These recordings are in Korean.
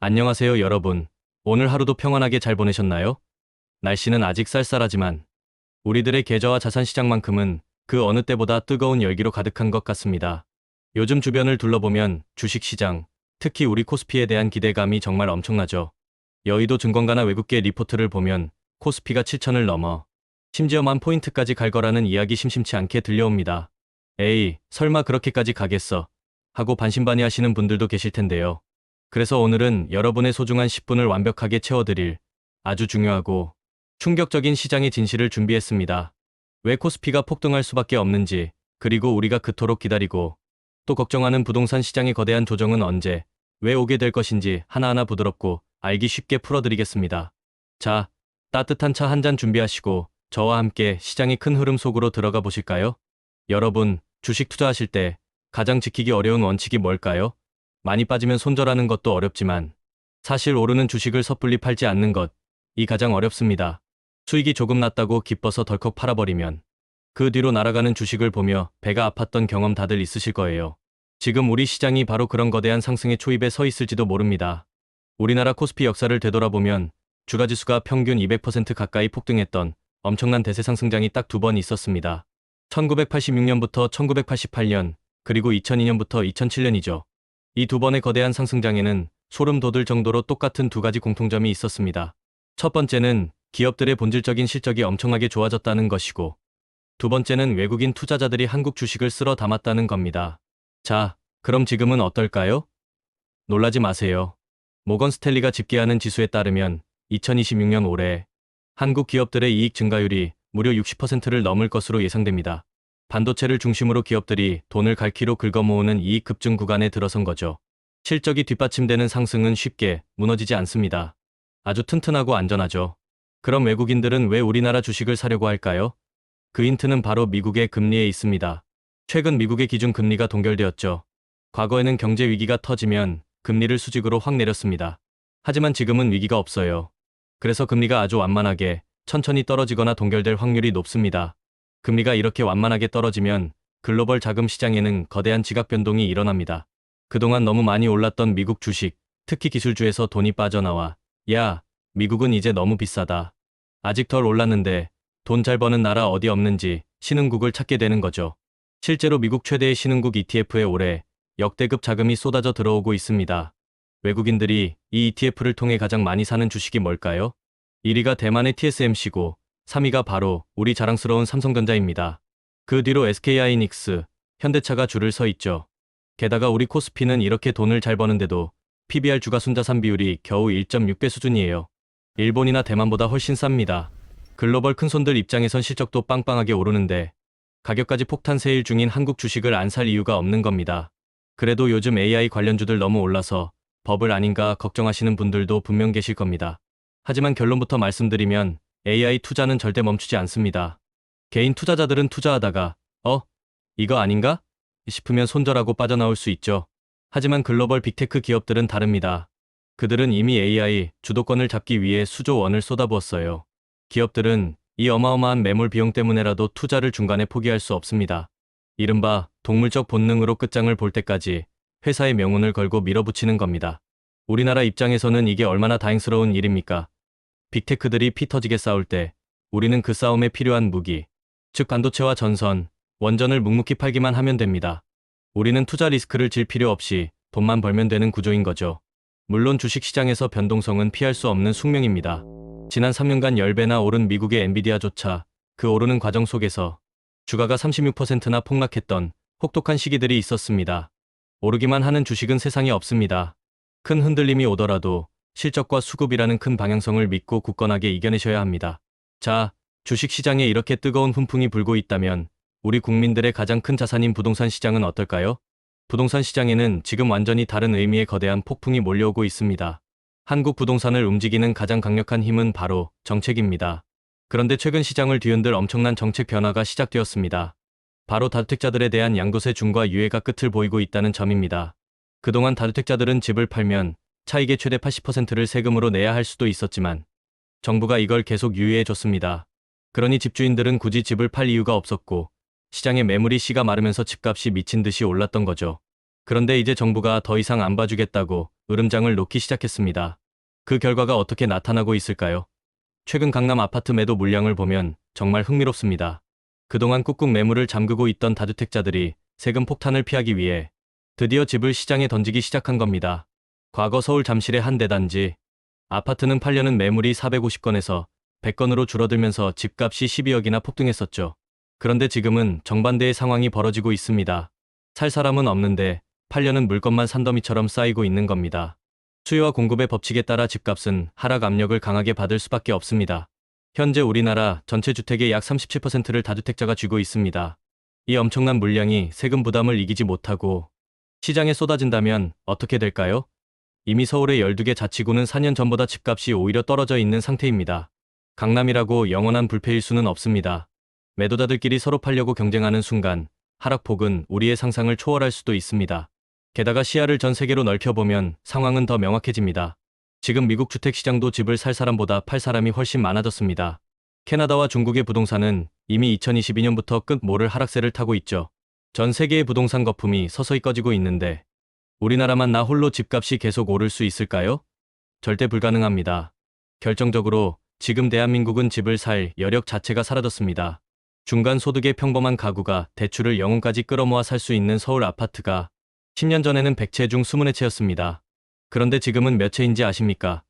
안녕하세요, 여러분. 오늘 하루도 평안하게 잘 보내셨나요? 날씨는 아직 쌀쌀하지만 우리들의 계좌와 자산 시장만큼은 그 어느 때보다 뜨거운 열기로 가득한 것 같습니다. 요즘 주변을 둘러보면 주식 시장, 특히 우리 코스피에 대한 기대감이 정말 엄청나죠. 여의도 증권가나 외국계 리포트를 보면 코스피가 7천을 넘어 심지어 10,000포인트까지 갈 거라는 이야기 심심치 않게 들려옵니다. 에이, 설마 그렇게까지 가겠어? 하고 반신반의하시는 분들도 계실 텐데요. 그래서 오늘은 여러분의 소중한 10분을 완벽하게 채워드릴 아주 중요하고 충격적인 시장의 진실을 준비했습니다. 왜 코스피가 폭등할 수밖에 없는지, 그리고 우리가 그토록 기다리고 또 걱정하는 부동산 시장의 거대한 조정은 언제, 왜 오게 될 것인지 하나하나 부드럽고 알기 쉽게 풀어드리겠습니다. 자, 따뜻한 차 한 잔 준비하시고 저와 함께 시장의 큰 흐름 속으로 들어가 보실까요? 여러분, 주식 투자하실 때 가장 지키기 어려운 원칙이 뭘까요? 많이 빠지면 손절하는 것도 어렵지만 사실 오르는 주식을 섣불리 팔지 않는 것, 이 가장 어렵습니다. 수익이 조금 났다고 기뻐서 덜컥 팔아버리면 그 뒤로 날아가는 주식을 보며 배가 아팠던 경험 다들 있으실 거예요. 지금 우리 시장이 바로 그런 거대한 상승의 초입에 서 있을지도 모릅니다. 우리나라 코스피 역사를 되돌아보면 주가지수가 평균 200% 가까이 폭등했던 엄청난 대세 상승장이 딱 두 번 있었습니다. 1986년부터 1988년, 그리고 2002년부터 2007년이죠. 이 두 번의 거대한 상승장에는 소름 돋을 정도로 똑같은 두 가지 공통점이 있었습니다. 첫 번째는 기업들의 본질적인 실적이 엄청나게 좋아졌다는 것이고, 두 번째는 외국인 투자자들이 한국 주식을 쓸어 담았다는 겁니다. 자, 그럼 지금은 어떨까요? 놀라지 마세요. 모건 스탠리가 집계하는 지수에 따르면 2026년 올해 한국 기업들의 이익 증가율이 무려 60%를 넘을 것으로 예상됩니다. 반도체를 중심으로 기업들이 돈을 갈퀴로 긁어모으는 이익 급증 구간에 들어선 거죠. 실적이 뒷받침되는 상승은 쉽게 무너지지 않습니다. 아주 튼튼하고 안전하죠. 그럼 외국인들은 왜 우리나라 주식을 사려고 할까요? 그 힌트는 바로 미국의 금리에 있습니다. 최근 미국의 기준금리가 동결되었죠. 과거에는 경제 위기가 터지면 금리를 수직으로 확 내렸습니다. 하지만 지금은 위기가 없어요. 그래서 금리가 아주 완만하게 천천히 떨어지거나 동결될 확률이 높습니다. 금리가 이렇게 완만하게 떨어지면 글로벌 자금 시장에는 거대한 지각 변동이 일어납니다. 그동안 너무 많이 올랐던 미국 주식, 특히 기술주에서 돈이 빠져나와 야, 미국은 이제 너무 비싸다. 아직 덜 올랐는데 돈 잘 버는 나라 어디 없는지 신흥국을 찾게 되는 거죠. 실제로 미국 최대의 신흥국 ETF에 올해 역대급 자금이 쏟아져 들어오고 있습니다. 외국인들이 이 ETF를 통해 가장 많이 사는 주식이 뭘까요? 1위가 대만의 TSMC고 3위가 바로 우리 자랑스러운 삼성전자입니다. 그 뒤로 SK하이닉스, 현대차가 줄을 서 있죠. 게다가 우리 코스피는 이렇게 돈을 잘 버는데도 PBR 주가순자산 비율이 겨우 1.6배 수준이에요. 일본이나 대만보다 훨씬 쌉니다. 글로벌 큰손들 입장에선 실적도 빵빵하게 오르는데 가격까지 폭탄 세일 중인 한국 주식을 안 살 이유가 없는 겁니다. 그래도 요즘 AI 관련주들 너무 올라서 버블 아닌가 걱정하시는 분들도 분명 계실 겁니다. 하지만 결론부터 말씀드리면 AI 투자는 절대 멈추지 않습니다. 개인 투자자들은 투자하다가 이거 아닌가? 싶으면 손절하고 빠져나올 수 있죠. 하지만 글로벌 빅테크 기업들은 다릅니다. 그들은 이미 AI 주도권을 잡기 위해 수조 원을 쏟아부었어요. 기업들은 이 어마어마한 매몰 비용 때문에라도 투자를 중간에 포기할 수 없습니다. 이른바 동물적 본능으로 끝장을 볼 때까지 회사의 명운을 걸고 밀어붙이는 겁니다. 우리나라 입장에서는 이게 얼마나 다행스러운 일입니까? 빅테크들이 피 터지게 싸울 때 우리는 그 싸움에 필요한 무기, 즉 반도체와 전선, 원전을 묵묵히 팔기만 하면 됩니다. 우리는 투자 리스크를 질 필요 없이 돈만 벌면 되는 구조인 거죠. 물론 주식시장에서 변동성은 피할 수 없는 숙명입니다. 지난 3년간 10배나 오른 미국의 엔비디아조차 그 오르는 과정 속에서 주가가 36%나 폭락했던 혹독한 시기들이 있었습니다. 오르기만 하는 주식은 세상에 없습니다. 큰 흔들림이 오더라도 실적과 수급이라는 큰 방향성을 믿고 굳건하게 이겨내셔야 합니다. 자, 주식시장에 이렇게 뜨거운 훈풍이 불고 있다면 우리 국민들의 가장 큰 자산인 부동산 시장은 어떨까요? 부동산 시장에는 지금 완전히 다른 의미의 거대한 폭풍이 몰려오고 있습니다. 한국 부동산을 움직이는 가장 강력한 힘은 바로 정책입니다. 그런데 최근 시장을 뒤흔들 엄청난 정책 변화가 시작되었습니다. 바로 다주택자들에 대한 양도세 중과 유예가 끝을 보이고 있다는 점입니다. 그동안 다주택자들은 집을 팔면 차익의 최대 80%를 세금으로 내야 할 수도 있었지만 정부가 이걸 계속 유예해줬습니다. 그러니 집주인들은 굳이 집을 팔 이유가 없었고 시장의 매물이 씨가 마르면서 집값이 미친 듯이 올랐던 거죠. 그런데 이제 정부가 더 이상 안 봐주겠다고 으름장을 놓기 시작했습니다. 그 결과가 어떻게 나타나고 있을까요? 최근 강남 아파트 매도 물량을 보면 정말 흥미롭습니다. 그동안 꾹꾹 매물을 잠그고 있던 다주택자들이 세금 폭탄을 피하기 위해 드디어 집을 시장에 던지기 시작한 겁니다. 과거 서울 잠실의 한 대단지 아파트는 팔려는 매물이 450건에서 100건으로 줄어들면서 집값이 12억이나 폭등했었죠. 그런데 지금은 정반대의 상황이 벌어지고 있습니다. 살 사람은 없는데 팔려는 물건만 산더미처럼 쌓이고 있는 겁니다. 수요와 공급의 법칙에 따라 집값은 하락 압력을 강하게 받을 수밖에 없습니다. 현재 우리나라 전체 주택의 약 37%를 다주택자가 쥐고 있습니다. 이 엄청난 물량이 세금 부담을 이기지 못하고 시장에 쏟아진다면 어떻게 될까요? 이미 서울의 12개 자치구는 4년 전보다 집값이 오히려 떨어져 있는 상태입니다. 강남이라고 영원한 불패일 수는 없습니다. 매도자들끼리 서로 팔려고 경쟁하는 순간 하락폭은 우리의 상상을 초월할 수도 있습니다. 게다가 시야를 전 세계로 넓혀보면 상황은 더 명확해집니다. 지금 미국 주택시장도 집을 살 사람보다 팔 사람이 훨씬 많아졌습니다. 캐나다와 중국의 부동산은 이미 2022년부터 끝모를 하락세를 타고 있죠. 전 세계의 부동산 거품이 서서히 꺼지고 있는데 우리나라만 나 홀로 집값이 계속 오를 수 있을까요? 절대 불가능합니다. 결정적으로 지금 대한민국은 집을 살 여력 자체가 사라졌습니다. 중간 소득의 평범한 가구가 대출을 영혼까지 끌어모아 살 수 있는 서울 아파트가 10년 전에는 100채 중 20채였습니다. 그런데 지금은 몇 채인지 아십니까?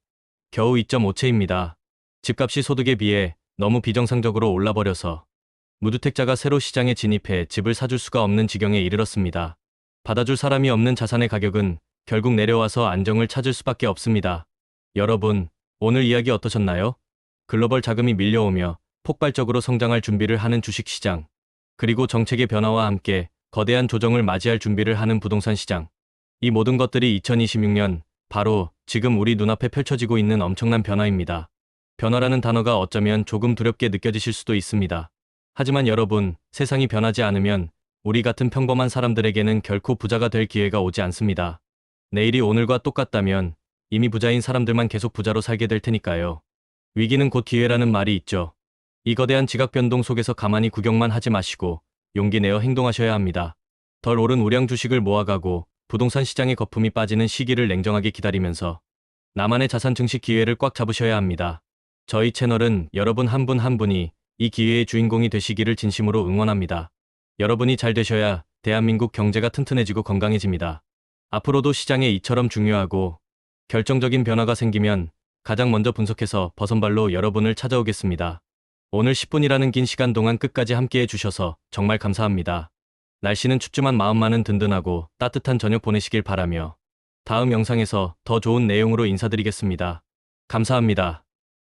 겨우 2.5채입니다. 집값이 소득에 비해 너무 비정상적으로 올라버려서 무주택자가 새로 시장에 진입해 집을 사줄 수가 없는 지경에 이르렀습니다. 받아줄 사람이 없는 자산의 가격은 결국 내려와서 안정을 찾을 수밖에 없습니다. 여러분, 오늘 이야기 어떠셨나요? 글로벌 자금이 밀려오며 폭발적으로 성장할 준비를 하는 주식시장, 그리고 정책의 변화와 함께 거대한 조정을 맞이할 준비를 하는 부동산 시장. 이 모든 것들이 2026년, 바로 지금 우리 눈앞에 펼쳐지고 있는 엄청난 변화입니다. 변화라는 단어가 어쩌면 조금 두렵게 느껴지실 수도 있습니다. 하지만 여러분, 세상이 변하지 않으면 우리 같은 평범한 사람들에게는 결코 부자가 될 기회가 오지 않습니다. 내일이 오늘과 똑같다면 이미 부자인 사람들만 계속 부자로 살게 될 테니까요. 위기는 곧 기회라는 말이 있죠. 이 거대한 지각 변동 속에서 가만히 구경만 하지 마시고 용기 내어 행동하셔야 합니다. 덜 오른 우량 주식을 모아가고 부동산 시장의 거품이 빠지는 시기를 냉정하게 기다리면서 나만의 자산 증식 기회를 꽉 잡으셔야 합니다. 저희 채널은 여러분 한 분 한 분이 이 기회의 주인공이 되시기를 진심으로 응원합니다. 여러분이 잘 되셔야 대한민국 경제가 튼튼해지고 건강해집니다. 앞으로도 시장에 이처럼 중요하고 결정적인 변화가 생기면 가장 먼저 분석해서 버선발로 여러분을 찾아오겠습니다. 오늘 10분이라는 긴 시간 동안 끝까지 함께해 주셔서 정말 감사합니다. 날씨는 춥지만 마음만은 든든하고 따뜻한 저녁 보내시길 바라며 다음 영상에서 더 좋은 내용으로 인사드리겠습니다. 감사합니다.